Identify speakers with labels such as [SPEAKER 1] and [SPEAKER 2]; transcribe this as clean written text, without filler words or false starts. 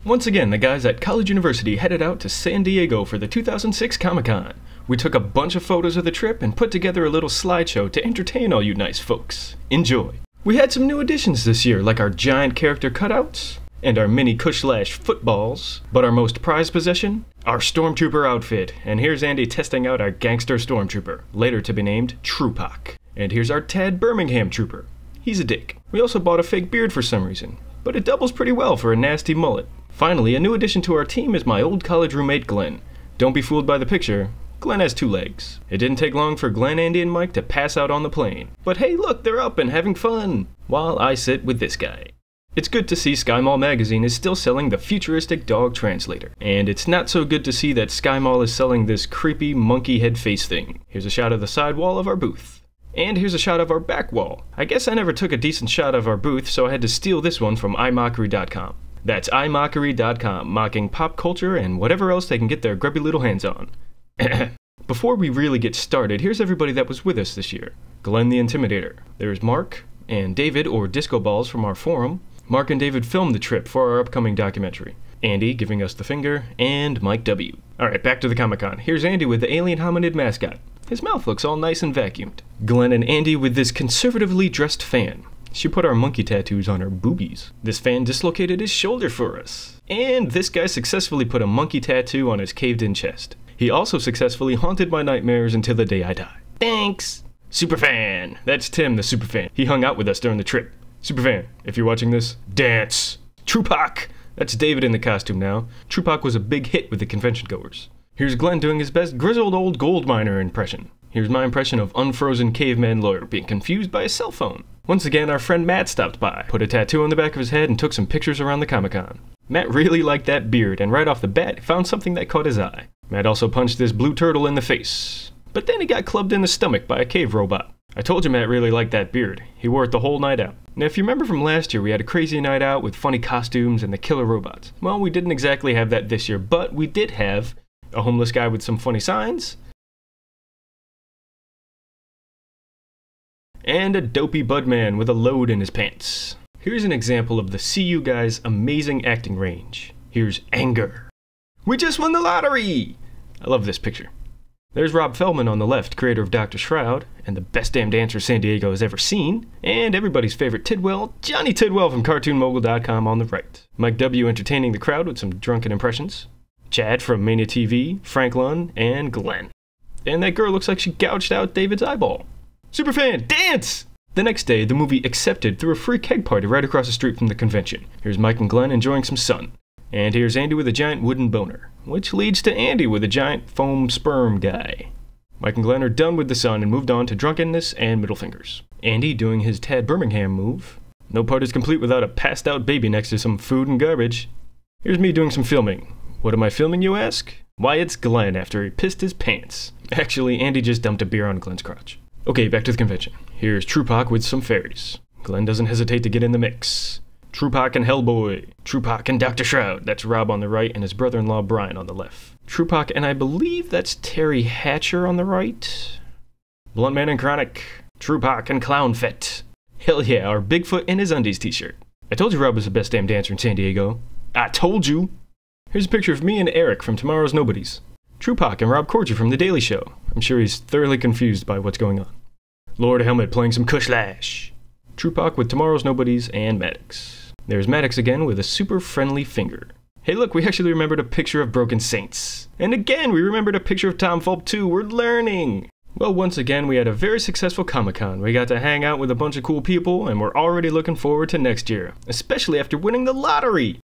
[SPEAKER 1] Once again, the guys at College University headed out to San Diego for the 2006 Comic-Con. We took a bunch of photos of the trip and put together a little slideshow to entertain all you nice folks. Enjoy. We had some new additions this year, like our giant character cutouts and our mini Kushlash footballs, but our most prized possession? Our Stormtrooper outfit, and here's Andy testing out our gangster Stormtrooper, later to be named Truepak. And here's our Tad Birmingham Trooper. He's a dick. We also bought a fake beard for some reason, but it doubles pretty well for a nasty mullet. Finally, a new addition to our team is my old college roommate Glenn. Don't be fooled by the picture. Glenn has 2 legs. It didn't take long for Glenn, Andy, and Mike to pass out on the plane. But hey, look, they're up and having fun, while I sit with this guy. It's good to see SkyMall magazine is still selling the futuristic dog translator. And it's not so good to see that SkyMall is selling this creepy monkey head face thing. Here's a shot of the side wall of our booth. And here's a shot of our back wall. I guess I never took a decent shot of our booth, so I had to steal this one from imockery.com. That's imockery.com, mocking pop culture and whatever else they can get their grubby little hands on. Before we really get started, here's everybody that was with us this year. Glenn the Intimidator. There's Mark and David, or Disco Balls, from our forum. Mark and David filmed the trip for our upcoming documentary. Andy giving us the finger, and Mike W. Alright, back to the Comic-Con. Here's Andy with the alien hominid mascot. His mouth looks all nice and vacuumed. Glenn and Andy with this conservatively dressed fan. She put our monkey tattoos on her boobies. This fan dislocated his shoulder for us. And this guy successfully put a monkey tattoo on his caved-in chest. He also successfully haunted my nightmares until the day I die. Thanks! Superfan! That's Tim, the Superfan. He hung out with us during the trip. Superfan, if you're watching this, dance! Truepak! That's David in the costume now. Truepak was a big hit with the convention goers. Here's Glenn doing his best grizzled old gold miner impression. Here's my impression of unfrozen caveman lawyer being confused by a cell phone. Once again, our friend Matt stopped by, put a tattoo on the back of his head, and took some pictures around the Comic-Con. Matt really liked that beard, and right off the bat, found something that caught his eye. Matt also punched this blue turtle in the face. But then he got clubbed in the stomach by a cave robot. I told you Matt really liked that beard. He wore it the whole night out. Now if you remember from last year, we had a crazy night out with funny costumes and the killer robots. Well, we didn't exactly have that this year, but we did have a homeless guy with some funny signs, and a dopey budman with a load in his pants. Here's an example of the CU guy's amazing acting range. Here's Anger. We just won the lottery! I love this picture. There's Rob Feldman on the left, creator of Dr. Shroud, and the best damn dancer San Diego has ever seen, and everybody's favorite Tidwell, Johnny Tidwell from CartoonMogul.com on the right. Mike W. entertaining the crowd with some drunken impressions. Chad from Mania TV, Frank Lund, and Glenn. And that girl looks like she gouged out David's eyeball. Superfan, dance! The next day, the movie Accepted threw a free keg party right across the street from the convention. Here's Mike and Glenn enjoying some sun. And here's Andy with a giant wooden boner, which leads to Andy with a giant foam sperm guy. Mike and Glenn are done with the sun and moved on to drunkenness and middle fingers. Andy doing his Tad Birmingham move. No part is complete without a passed out baby next to some food and garbage. Here's me doing some filming. What am I filming, you ask? Why, it's Glenn after he pissed his pants. Actually, Andy just dumped a beer on Glenn's crotch. Okay, back to the convention. Here's Truepak with some fairies. Glenn doesn't hesitate to get in the mix. Truepak and Hellboy. Truepak and Dr. Shroud. That's Rob on the right and his brother-in-law Brian on the left. Truepak and I believe that's Terry Hatcher on the right. Bluntman and Chronic. Truepak and Clownfett. Hell yeah, our Bigfoot in his undies t-shirt. I told you Rob was the best damn dancer in San Diego. I told you! Here's a picture of me and Eric from Tomorrow's Nobodies. Truepak and Rob Corddry from The Daily Show. I'm sure he's thoroughly confused by what's going on. Lord Helmet playing some Kushlash. Truepak with Tomorrow's Nobodies and Maddox. There's Maddox again with a super friendly finger. Hey look, we actually remembered a picture of Broken Saints. And again, we remembered a picture of Tom Fulp too. We're learning! Well, once again, we had a very successful Comic-Con. We got to hang out with a bunch of cool people, and we're already looking forward to next year. Especially after winning the lottery!